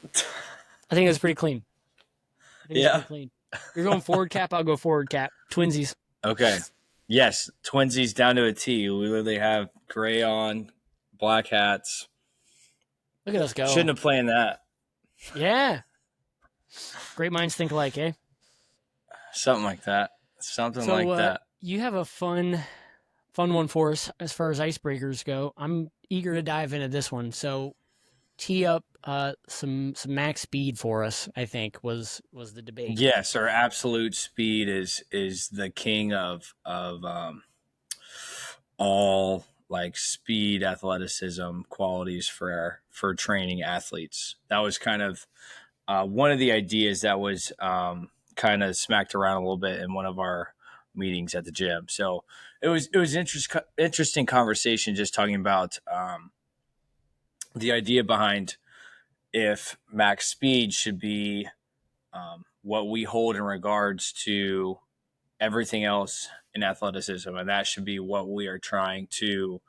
I think that's pretty clean. I think it's Yeah. pretty clean. You're going forward cap. I'll go forward cap. Twinsies. Okay. Yes, twinsies down to a T. We literally have gray on, black hats. Look at us Shouldn't go. have planned that. Yeah. Great minds think alike, eh? Something like that. Something So like that. you have a fun one for us as far as icebreakers go. I'm eager to dive into this one. So tee up some max speed for us. I think was the debate. Yes, our absolute speed is the king of all like speed, athleticism qualities for training athletes. That was kind of one of the ideas that was kind of smacked around a little bit in one of our meetings at the gym. So it was interesting conversation just talking about the idea behind if max speed should be what we hold in regards to everything else in athleticism, and that should be what we are trying to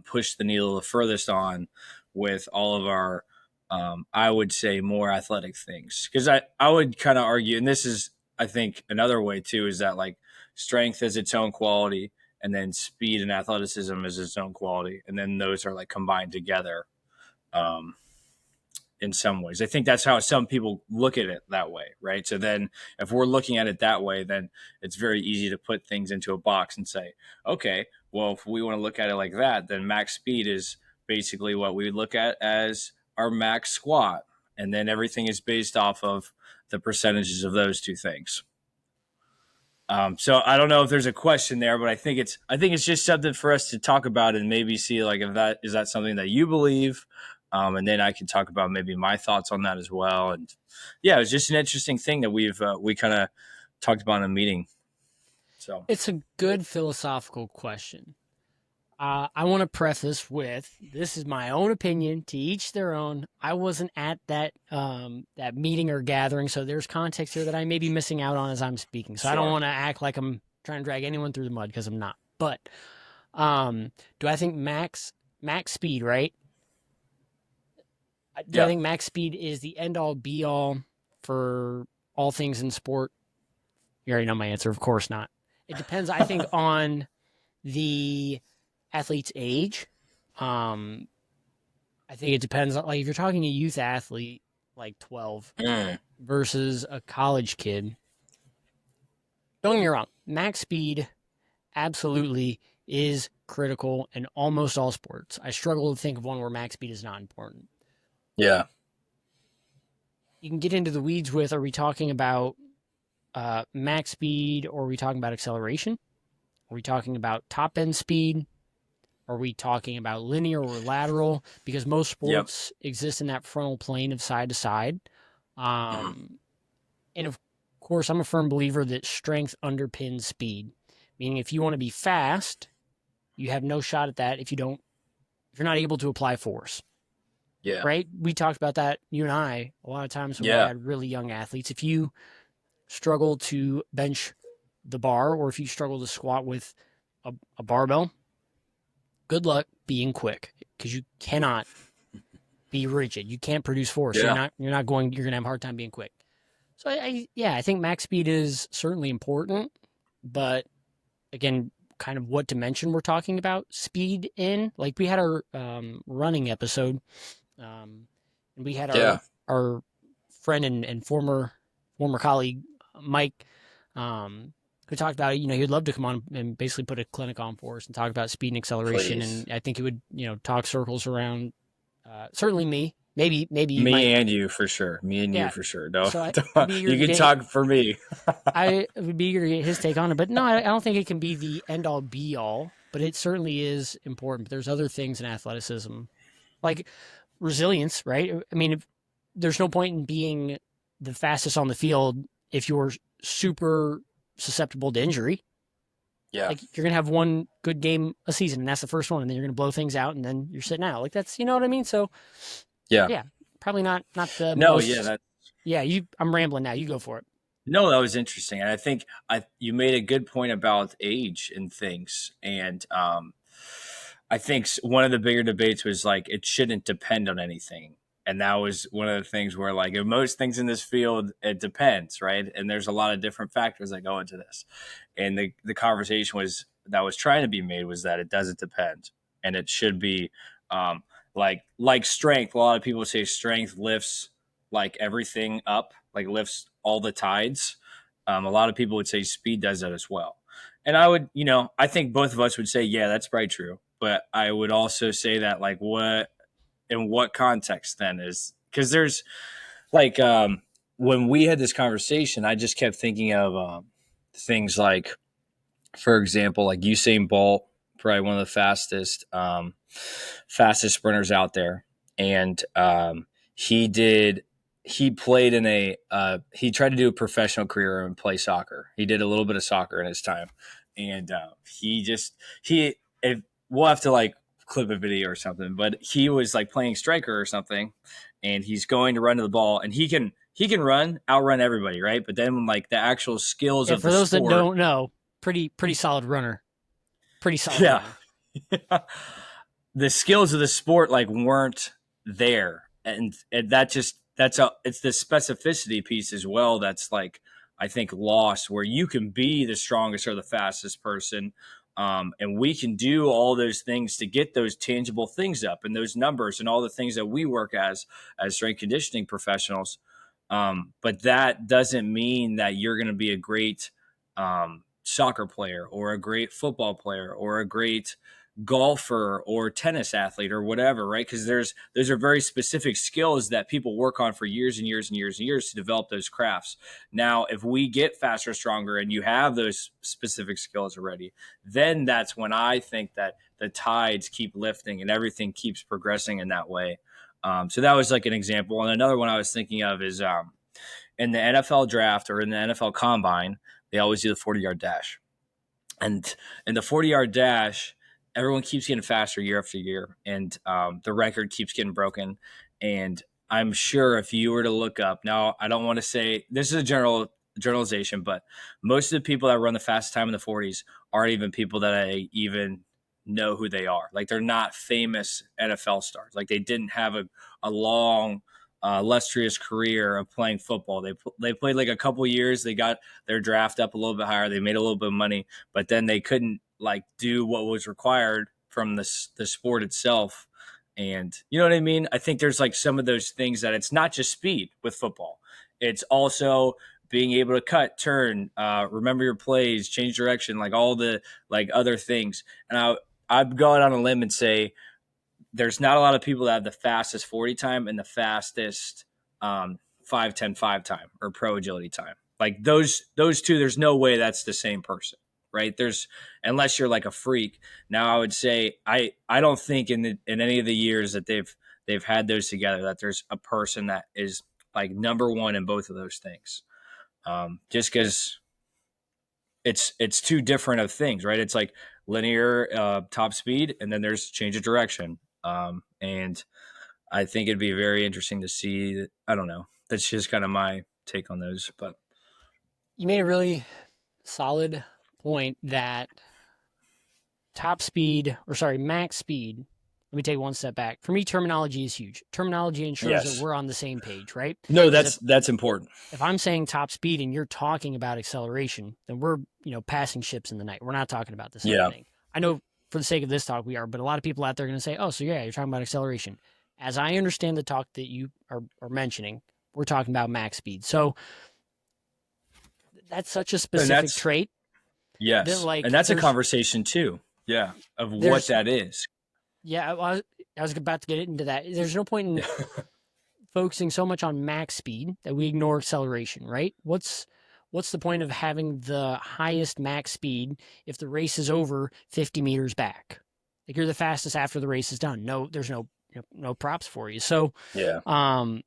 push the needle the furthest on with all of our, I would say, more athletic things. Because I would kind of argue, and this is, I think, another way too, is that like strength is its own quality, and then speed and athleticism is its own quality, and then those are like combined together. Um, in some ways. I think that's how some people look at it that way, right? So then if we're looking at it that way, then it's very easy to put things into a box and say, okay, well, if we want to look at it like that, then max speed is basically what we would look at as our max squat. And then everything is based off of the percentages of those two things. So I don't know if there's a question there, but I think it's just something for us to talk about and maybe see like if that is that something that you believe, and then I can talk about maybe my thoughts on that as well. And yeah, it was just an interesting thing that we kind of talked about in a meeting. So It's a good philosophical question. I want to preface with this is my own opinion. To each their own. I wasn't at that meeting or gathering, so there's context here that I may be missing out on as I'm speaking. So I don't sure, want to act like I'm trying to drag anyone through the mud because I'm not. But do I think max speed, right? Do I yeah, think max speed is the end all be all for all things in sport? You already know my answer. Of course not. It depends, I think, on the athlete's age. Um, I think it depends. Like if you're talking a youth athlete, like 12, mm, versus a college kid, don't get me wrong. Max speed absolutely is critical in almost all sports. I struggle to think of one where max speed is not important. yeah, You can get into the weeds with: are we talking about max speed, or are we talking about acceleration? Are we talking about top end speed? Are we talking about linear or lateral? Because most yep, sports exist in that frontal plane of side to side. mhm, Um, and of course, I'm a firm believer that strength underpins speed. Meaning, if you want to be fast, you have no shot at that if you're not able to apply force. yeah, Right? We talked about that, you and I, a lot of times when we yeah, had really young athletes. If you struggle to bench the bar, or if you struggle to squat with a barbell, good luck being quick because you cannot be rigid. You can't produce force. So yeah. you're gonna have a hard time being quick. So yeah, I think max speed is certainly important, but again, kind of what dimension we're talking about speed in. Like we had our running episode, and we had Yeah. our friend and former colleague Mike, um, who talked about it. He'd love to come on and basically put a clinic on for us and talk about speed and acceleration. Please. And I think it would talk circles around certainly me. Maybe you might. Me and you for sure. Me and you Yeah. for sure. No, So I'd be eager you to can get talk for me. I would be eager to get his take on it. But no, I don't think it can be the end all be all. But it certainly is important. But there's other things in athleticism, like resilience, right? I mean, there's no point in being the fastest on the field if you're super susceptible to injury. Yeah. Like you're gonna have one good game a season, and that's the first one, and then you're gonna blow things out, and then you're sitting out. Like that's what I mean. So Yeah. yeah, probably not the No, yeah, most. that Yeah, I'm rambling now. You go for it. no, that was interesting. And I think I you made a good point about age and things. And I think one of the bigger debates was like it shouldn't depend on anything. And that was one of the things where, like, in most things in this field, it depends, right? And there's a lot of different factors that go into this. And the conversation was trying to be made was that it doesn't depend, and it should be um, like strength. A lot of people say strength lifts like everything up, like lifts all the tides. A lot of people would say speed does that as well. And I would, I think both of us would say, yeah, that's probably true. But I would also say that, like, what in what context then is because there's like when we had this conversation, I just kept thinking of things like, for example, like Usain Bolt, probably one of the fastest sprinters out there, and he played in he tried to do a professional career and play soccer. He did a little bit of soccer in his time, and he if, we'll have to like clip a video or something, but he was like playing striker or something, and he's going to run to the ball, and he can outrun everybody, right? But then like the actual skills Yeah, of for the those that sport, don't know, pretty solid runner. Pretty solid yeah, runner. the skills of the sport like weren't there, and it's the specificity piece as well that's like I think lost, where you can be the strongest or the fastest person, and we can do all those things to get those tangible things up and those numbers and all the things that we work as strength conditioning professionals, but that doesn't mean that you're going to be a great soccer player or a great football player or a great golfer or tennis athlete or whatever, right? Because those are very specific skills that people work on for years and years and years and years to develop those crafts. Now, if we get faster, stronger, and you have those specific skills already, then that's when I think that the tides keep lifting and everything keeps progressing in that way. So that was like an example. And another one I was thinking of is in the NFL draft or in the NFL combine, they always do the 40-yard dash. And in the 40-yard dash, everyone keeps getting faster year after year, and the record keeps getting broken. And I'm sure if you were to look up now, I don't want to say this is a generalization, but most of the people that run the fastest time in the 40s aren't even people that I even know who they are. Like they're not famous NFL stars. Like they didn't have a long, illustrious career of playing football. They played like a couple years. They got their draft up a little bit higher. They made a little bit of money, but then they couldn't like do what was required from the sport itself. And you know what I mean? I think there's like some of those things that it's not just speed with football. It's also being able to cut, turn, remember your plays, change direction, like all the like other things. And I'd go out on a limb and say there's not a lot of people that have the fastest 40 time and the fastest 5-10-5 time or pro agility time. Like those two, there's no way that's the same person, right? There's unless you're like a freak. Now I would say I don't think in any of the years that they've had those together that there's a person that is like number one in both of those things. Just because it's two different of things, right? It's like linear top speed, and then there's change of direction. And I think it'd be very interesting to see. I don't know. That's just kind of my take on those. But You made a really solid point that max speed. Let me take one step back. For me, terminology is huge. Terminology ensures that yes, we're on the same page, right? no, Because that's important. if I'm saying top speed and you're talking about acceleration, then we're, passing ships in the night. We're not talking about the same Yeah, thing. I know for the sake of this talk we are, but a lot of people out there are going to say, oh, so yeah, you're talking about acceleration. As I understand the talk that you are mentioning, we're talking about max speed. So that's such a and specific trait that yes, like and that's a conversation too. Yeah, of what there's that is. yeah, I was about to get into that. There's no point in focusing so much on max speed that we ignore acceleration, right? What's the point of having the highest max speed if the race is over 50 meters back? Like you're the fastest after the race is done. No, there's no props for you. So, Yeah, um,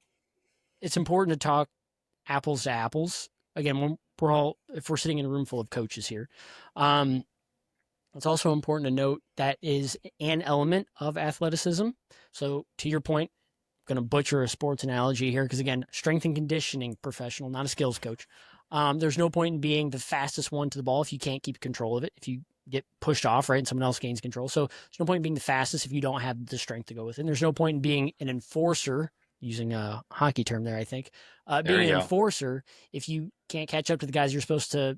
it's important to talk apples to apples. Again, when if we're sitting in a room full of coaches here, um, it's also important to note that is an element of athleticism. So to your point, going to butcher a sports analogy here because again, strength and conditioning professional, not a skills coach. There's no point in being the fastest one to the ball if you can't keep control of it. If you get pushed off, right, and someone else gains control. So there's no point in being the fastest if you don't have the strength to go with it. And there's no point in being an enforcer using a hockey term there, I think. There Being an you go. enforcer, if you can't catch up to the guys you're supposed to,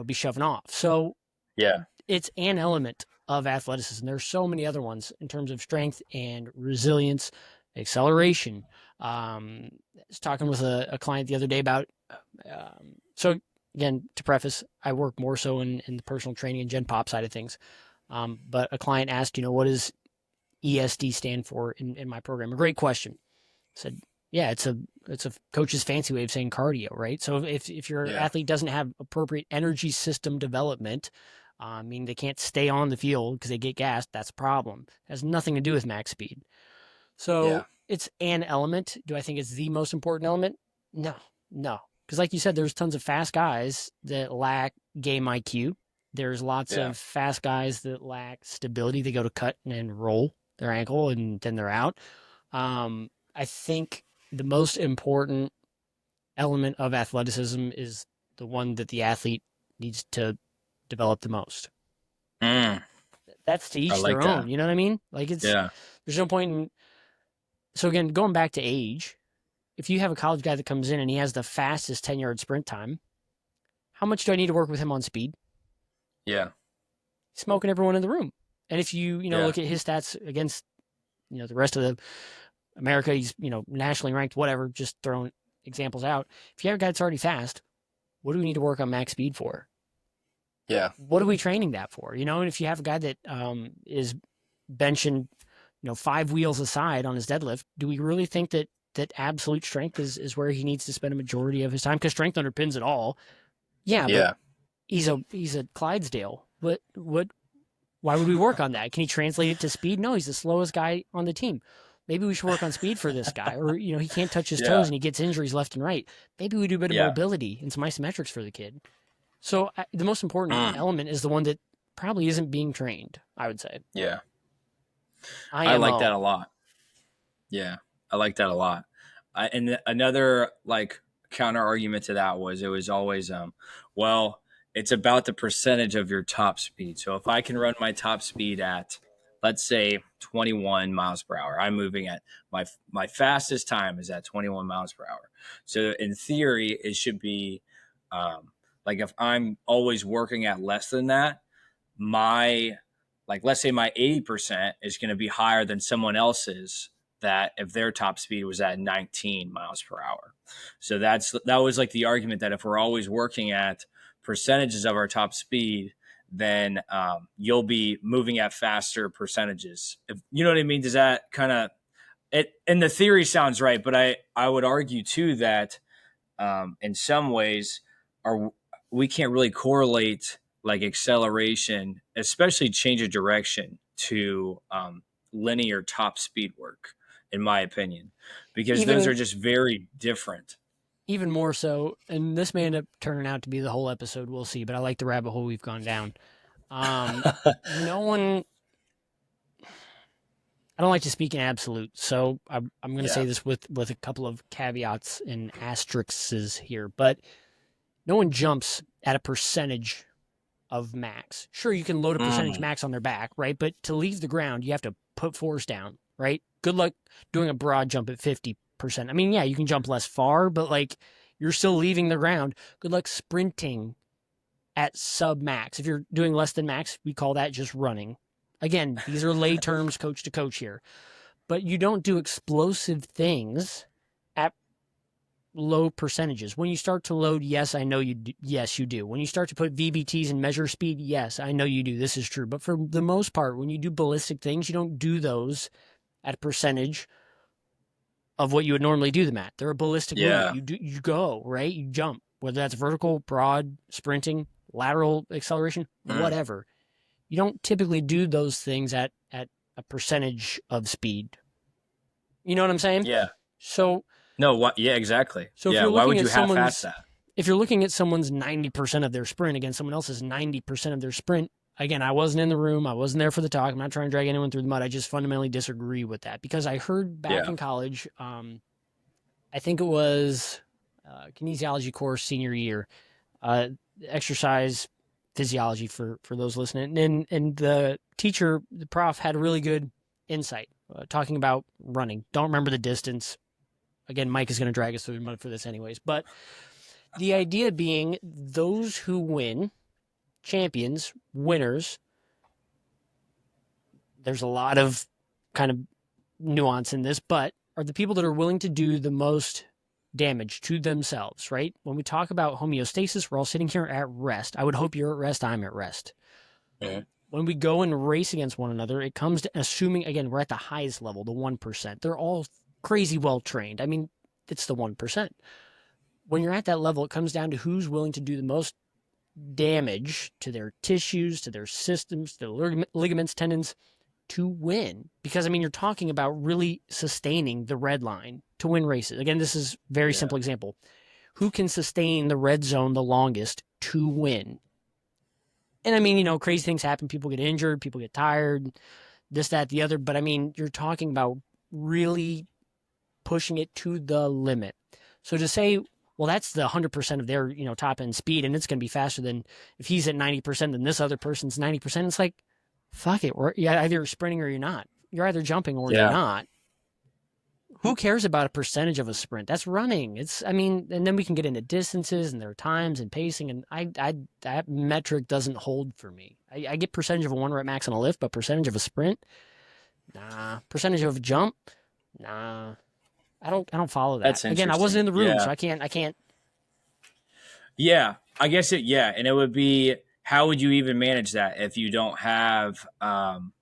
be shoving off. So Yeah. it's an element of athleticism. There's so many other ones in terms of strength and resilience, acceleration. I was talking with a client the other day about, so again, to preface, I work more so in the personal training and Gen Pop side of things. But a client asked, what does ESD stand for in my program? A great question. I said, yeah, it's a coach's fancy way of saying cardio, right? So if your Yeah. athlete doesn't have appropriate energy system development, I mean they can't stay on the field because they get gassed, that's a problem. It has nothing to do with max speed. Yeah. So it's an element. Do I think it's the most important element? No, no. Because like you said, there's tons of fast guys that lack game IQ. There's lots Yeah. of fast guys that lack stability. They go to cut and roll their ankle and then they're out. I think the most important element of athleticism is the one that the athlete needs to develop the most. Mm, That's to I each their like own. that. You know what I mean? Like Yeah. there's no point in. So again, going back to age, if you have a college guy that comes in and he has the fastest 10-yard sprint time, how much do I need to work with him on speed? Yeah. Smoking everyone in the room. And if you Yeah. look at his stats against, the rest of the America, he's, nationally ranked, whatever, just throwing examples out. If you have a guy that's already fast, what do we need to work on max speed for? Yeah. What are we training that for? And if you have a guy that is benching, 5 wheels aside on his deadlift, do we really think that absolute strength is where he needs to spend a majority of his time? Because strength underpins it all. Yeah, but Yeah. he's a Clydesdale. What? Why would we work on that? Can he translate it to speed? No, he's the slowest guy on the team. Maybe we should work on speed for this guy. Or, he can't touch his toes Yeah. and he gets injuries left and right. Maybe we do a bit of Yeah. mobility and some isometrics for the kid. So the most important Mm, element is the one that probably isn't being trained, I would say. yeah. I like that IMO. a lot. Yeah. I like that a lot. And another like counter argument to that was it was always well, it's about the percentage of your top speed. So if I can run my top speed at let's say 21 miles per hour, I'm moving at my fastest time is at 21 miles per hour. So in theory, it should be like if I'm always working at less than that, my like let's say my 80% is going to be higher than someone else's that if their top speed was at 19 miles per hour. So that was like the argument that if we're always working at percentages of our top speed, then you'll be moving at faster percentages. If, you know what I mean? Does that kind of it? And the theory sounds right, but I would argue too that in some ways are we can't really correlate like acceleration, especially change of direction to linear top speed work, in my opinion, because those are Even just very different. even more so, and this may end up turning out to be the whole episode. We'll see. But I like the rabbit hole we've gone down. No one. I don't like to speak in absolute, so I'm going to say Yeah. this with a couple of caveats and asterisks here. But no one jumps at a percentage of max. Sure, you can load a percentage Mm, max on their back, right? But to leave the ground, you have to put force down, right? Good luck doing a broad jump at 50%. I mean, yeah, you can jump less far, but like you're still leaving the ground. Good luck sprinting at sub max. If you're doing less than max, we call that just running. Again, these are lay terms, coach to coach here. But you don't do explosive things at low percentages. When you start to load, yes, I know you do. Yes, you do. When you start to put VBTs and measure speed, yes, I know you do. This is true. But for the most part, when you do ballistic things, you don't do those at a percentage of what you would normally do them at. They're a ballistic movement. yeah. You go, right? You jump, whether that's vertical, broad, sprinting, lateral acceleration, Mm, whatever. You don't typically do those things at a percentage of speed. You know what I'm saying? yeah. So No. What? Yeah. Exactly. so Yeah. Why would you half-ass that? if you're looking at someone's 90% of their sprint against someone else's 90% of their sprint, again, I wasn't in the room. I wasn't there for the talk. I'm not trying to drag anyone through the mud. I just fundamentally disagree with that because I heard back Yeah. in college, I think it was kinesiology course senior year, uh, exercise physiology for those listening. And the teacher, the prof, had a really good insight talking about running. Don't remember the distance. again, Mike is going to drag us through the mud for this anyways. But the idea being those who win, champions, winners, there's a lot of kind of nuance in this, but are the people that are willing to do the most damage to themselves, right? When we talk about homeostasis, we're all sitting here at rest. I would hope you're at rest, I'm at rest. Mhm. When we go and race against one another, it comes to assuming, again, we're at the highest level, the 1%. They're all crazy well trained. I mean, it's the 1%. When you're at that level, it comes down to who's willing to do the most damage to their tissues, to their systems, to their ligaments, tendons, to win. Because, I mean, you're talking about really sustaining the red line to win races. Again, this is a very simple example. Who can sustain the red zone the longest to win? And I mean, crazy things happen. People get injured, people get tired, this, that, the other. But I mean, you're talking about really pushing it to the limit. So to say, well, that's the 100% of their, top end speed, and it's going to be faster than if he's at 90%, then this other person's 90%. It's like, fuck it. You're either sprinting or you're not. You're either jumping or you're Yeah. not. Who cares about a percentage of a sprint? That's running. And then we can get into distances and their times and pacing, and that metric doesn't hold for me. I get percentage of a 1 rep max on a lift, but percentage of a sprint, nah. Percentage of a jump, nah. I don't follow that. That's Again, I wasn't interesting. in the room, Yeah. so I can't. Yeah, I guess and it would be, how would you even manage that if you don't have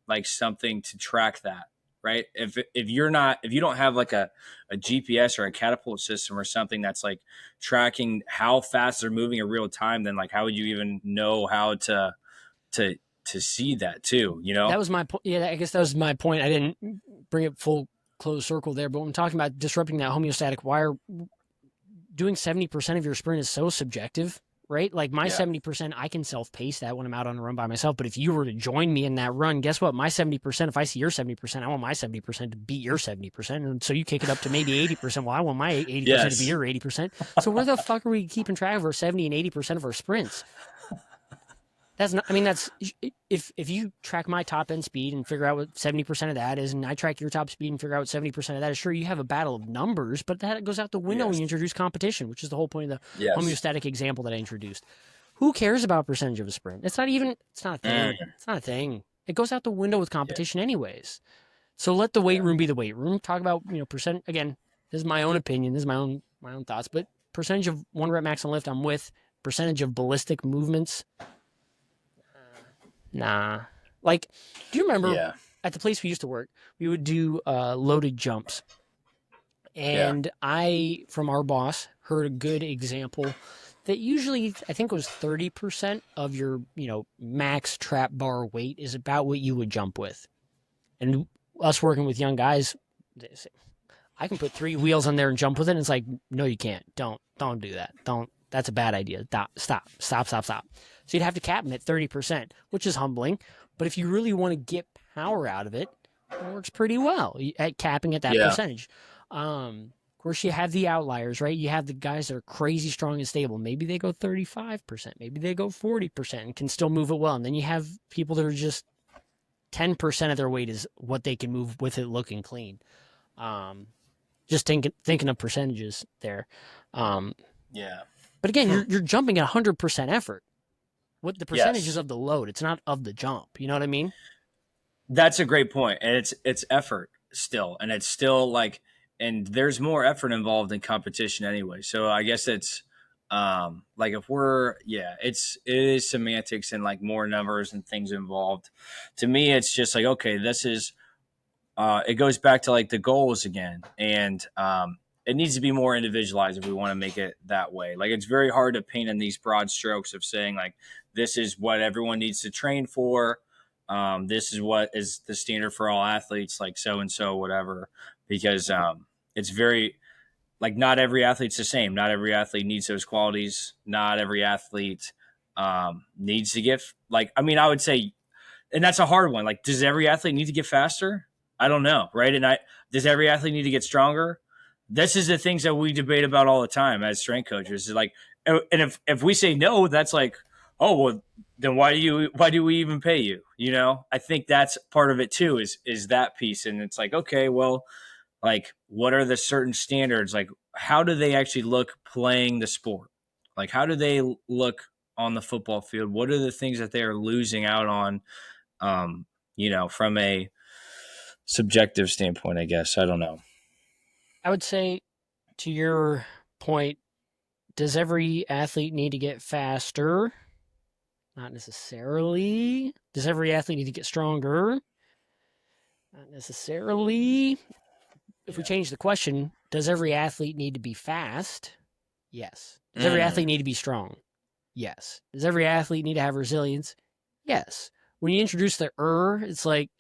like something to track that, right? If you don't have like a GPS or a catapult system or something that's like tracking how fast they're moving in real time, then like how would you even know how to see that too? That was my point. Yeah, I guess that was my point. I didn't bring it full closed circle there, but when I'm talking about disrupting that homeostatic wire, doing 70% of your sprint is so subjective, right? Like my 70%, I can self-pace that when I'm out on a run by myself. But if you were to join me in that run, guess what? My 70%, if I see your 70%, I want my 70% to beat your 70%. And so you kick it up to maybe 80%. Well, I want my 80% to be your 80%. So where the fuck are we keeping track of our 70 and 80% of our sprints? That's not, I mean, that's, if you track my top end speed and figure out what 70% of that is, and I track your top speed and figure out what 70% of that is, sure, you have a battle of numbers, but that goes out the window when you introduce competition, which is the whole point of the homeostatic example that I introduced. Who cares about percentage of a sprint? It's not a thing. It's not a thing. It goes out the window with competition anyways. So let the weight room be the weight room. Talk about, percent. Again, this is my own opinion. This is my own thoughts, but percentage of 1 rep max on lift, I'm with. Percentage of ballistic movements, nah. Like, do you remember at the place we used to work, we would do loaded jumps. And I, from our boss, heard a good example that usually I think it was 30% of your, max trap bar weight is about what you would jump with. And us working with young guys, they say, I can put 3 wheels on there and jump with it. And it's like, no, you can't. Don't do that. That's a bad idea. Stop. So you'd have to cap them at 30%, which is humbling. But if you really want to get power out of it, it works pretty well at capping at that percentage. Of course, you have the outliers, right? You have the guys that are crazy strong and stable. Maybe they go 35%. Maybe they go 40% and can still move it well. And then you have people that are just 10% of their weight is what they can move with it looking clean. Just thinking of percentages there. But again, you're jumping at 100% effort. What the percentages of the load? It's not of the jump. You know what I mean? That's a great point, and it's effort still, and it's still like, and there's more effort involved in competition anyway. So I guess it's like if it is semantics and like more numbers and things involved. To me, it's just like, okay, this is it goes back to like the goals again, and it needs to be more individualized if we want to make it that way. Like, it's very hard to paint in these broad strokes of saying like, this is what everyone needs to train for. This is what is the standard for all athletes, like so and so, whatever, because it's very, like, not every athlete's the same. Not every athlete needs those qualities. Not every athlete needs to get, like, I mean, I would say, and that's a hard one. Like, does every athlete need to get faster? I don't know, right? And does every athlete need to get stronger? This is the things that we debate about all the time as strength coaches. Is like, and if we say no, that's like, oh, well, then why do we even pay you? I think that's part of it too, is that piece. And it's like, okay, well, Like, what are the certain standards? Like, how do they actually look playing the sport? Like, how do they look on the football field? What are the things that they are losing out on? From a subjective standpoint, I guess. I don't know. I would say, to your point, does every athlete need to get faster? Not necessarily. Does every athlete need to get stronger? Not necessarily. If we Yeah. change the question, does every athlete need to be fast? Yes. Does every Mm. athlete need to be strong? Yes. Does every athlete need to have resilience? Yes. When you introduce the it's like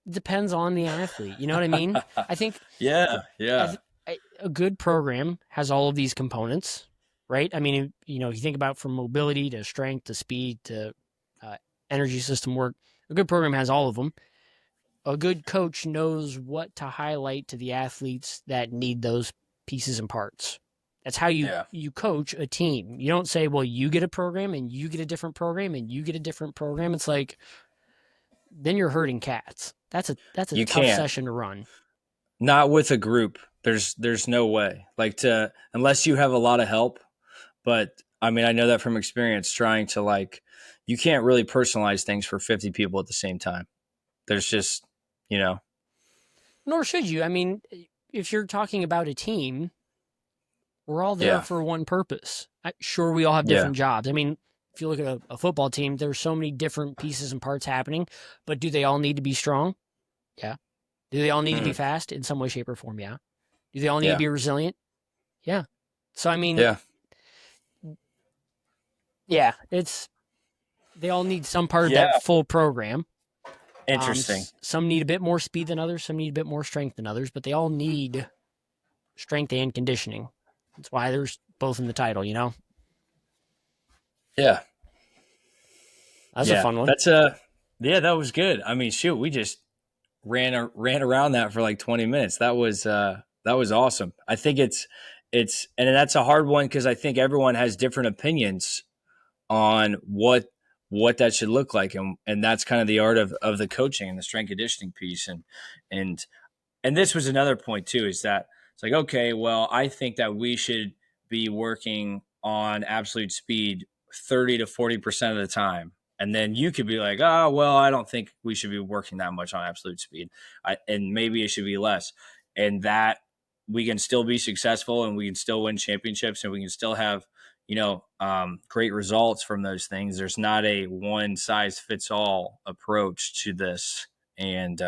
it depends on the athlete. You know what I mean? I think Yeah. I Yeah. th- a good program has all of these components, right? I mean, if you think about from mobility to strength to speed to uh, energy system work, a good program has all of them. A good coach knows what to highlight to the athletes that need those pieces and parts. That's how you Yeah. you coach a team. You don't say, "Well, you get a program and you get a different program and you get a different program." It's like then you're herding cats. That's a You tough can't. session to run. Not with a group. There's no way. Like, to unless you have a lot of help. But I mean, I know that from experience trying to, like, you can't really personalize things for 50 people at the same time. There's just, you know, Nor should you. I mean, if you're talking about a team, we're all there yeah. for one purpose. Sure, we all have Yeah. different jobs. I mean, if you look at a football team, there's so many different pieces and parts happening, but do they all need to be strong? Yeah. Do they all need to be Mm. fast in some way, shape, or form? Yeah. Do they all need to Yeah. be resilient? Yeah. So, I mean, Yeah. yeah, they all need some part of that Yeah. full program. Interesting. Some need a bit more speed than others, some need a bit more strength than others, but they all need strength and conditioning. That's why there's both in the title, you know? Yeah. That's a Yeah. fun one. Yeah, that was good. I mean, shoot, we just ran around that for like 20 minutes. That was awesome. I think and that's a hard one because I think everyone has different opinions on what that should look like, and that's kind of the art of the coaching and the strength conditioning piece. And and this was another point too, is that it's like, okay, well, I think that we should be working on absolute speed 30 to 40% of the time. And then you could be like, oh, well, I don't think we should be working that much on absolute speed. And maybe it should be less. And that we can still be successful and we can still win championships and we can still have, great results from those things. There's not a one size fits all approach to this. And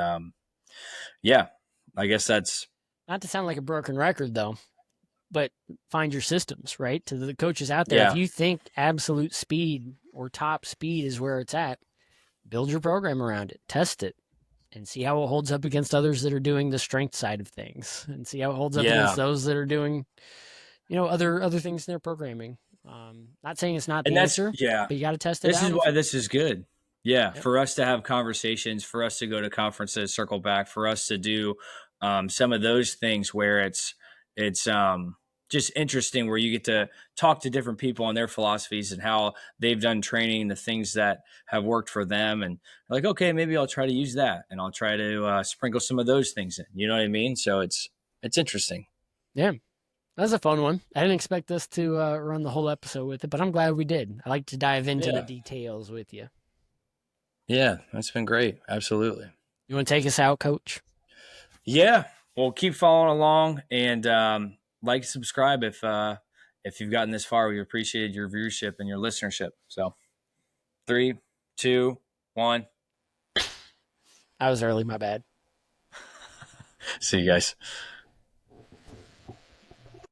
yeah, I guess that's Not to sound like a broken record, though, but find your systems, right? To the coaches out there, if yeah, you think absolute speed or top speed is where it's at, build your program around it, test it, and see how it holds up against others that are doing the strength side of things, and see how it holds up against yeah, those that are doing, other things in their programming. Not saying it's not and the that's answer, yeah. but you got to test it This out. is why this is good. Yeah, Yep. for us to have conversations, for us to go to conferences, circle back, for us to do some of those things where it's just interesting, where you get to talk to different people on their philosophies and how they've done training, the things that have worked for them, and like, okay, maybe I'll try to use that, and I'll try to sprinkle some of those things in. You know what I mean? So it's interesting. Yeah, that was a fun one. I didn't expect us to run the whole episode with it, but I'm glad we did. I like to dive into the Yeah, details with you. yeah, that's been great. Absolutely. You want to take us out, Coach? Yeah. Well, keep following along and like, subscribe if you've gotten this far. We appreciate your viewership and your listenership. So 3, 2, 1. I was early, my bad. See you guys.